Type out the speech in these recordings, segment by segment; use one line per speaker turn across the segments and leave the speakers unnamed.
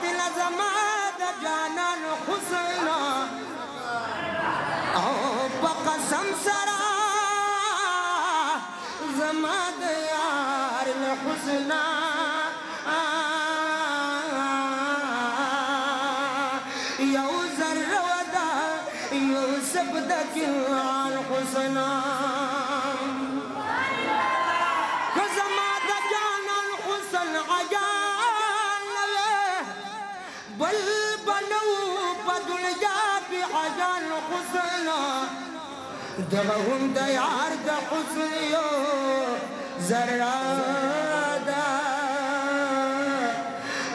قاتل زما د جانان حسین او په قسم سره زما د یار له حسن یو ذره ودا یوسف د کیال حسن زما د جانان حسن عجان بل بنو په دنیا کې عجان حسن دغه هم د یار د حسن یو ذره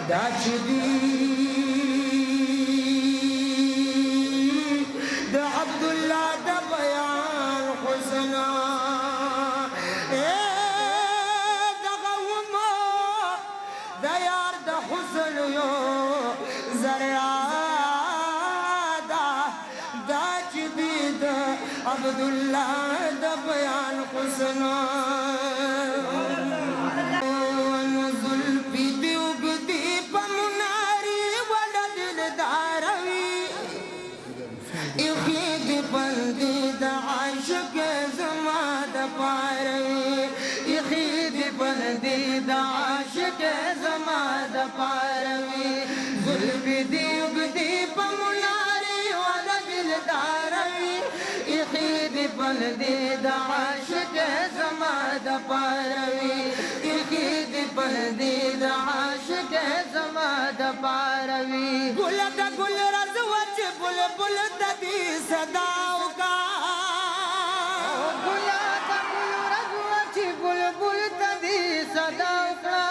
دا چې دی د عبدالله د بیان حسن دغه هم د یار د حسن یو ذره دا چې دی د عبدالله د بیان حسن زلفی دی اگدی پا مناری ولا دلداروی اخی دی بندی دا عاشق زما دا پاروی اخی دی بندی دا عاشق زما دا پاروی زلفی دی اگدی پا مناری ولا دلداروی اخی دی بندی دا عاشق زما دا پاروی اخی دی بندی دا عاشق زما دا پاروی گل دا گل رزوچ بل بل دا دی صداو کا گل دا گل رزوچ بل بل دا دی صداو کا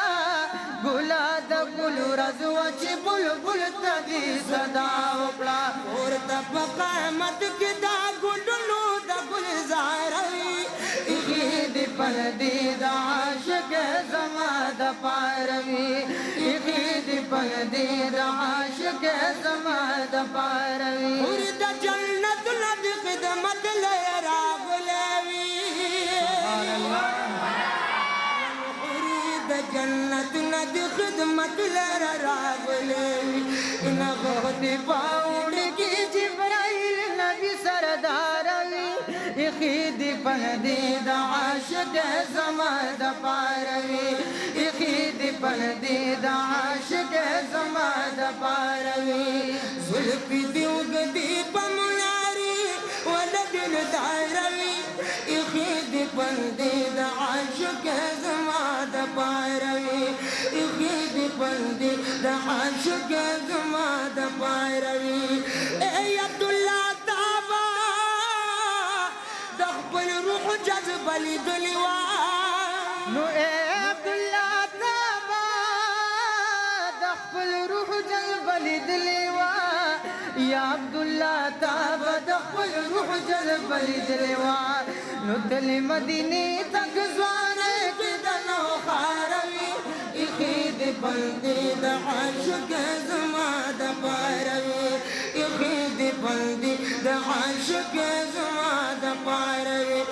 گل دا گل رزوچ بل بل دا دی صداو کا اور دا قیامت کی دا گلو دا گلزاروی اخی دی پردی دا عاشق زما دا پاروی اخی دی پردی دا عاشق زما دا پاروی اور دا جنت لد خدمت لے راغلوی دا جنت لد خدمت لے راغلوی نغوت باوڑ کی جبرائیل نبی سرداروی اخی دی پردی دا عاشق زما دا پاروی اخی دی پردی دا عاشق زما دا پاروی زلفی دی اگدی پا مناری ولا دلداروی اخی دی پردی دا عاشق زما دا پاروی اخی دی پردی دا عاشق زما دا پاروی اے عبداللہ جذب لیدلیوا نو اے عبداللہ تابا دخل روح جذب لیدلیوا یا عبداللہ تابا دخل روح جذب لیدلیوا نو تلی مدینی تک زوانے کی دنو خاروی اخی دی بندی دا عاشق زما دا پاروی اخی دی بندی دا عاشق زما دا پاروی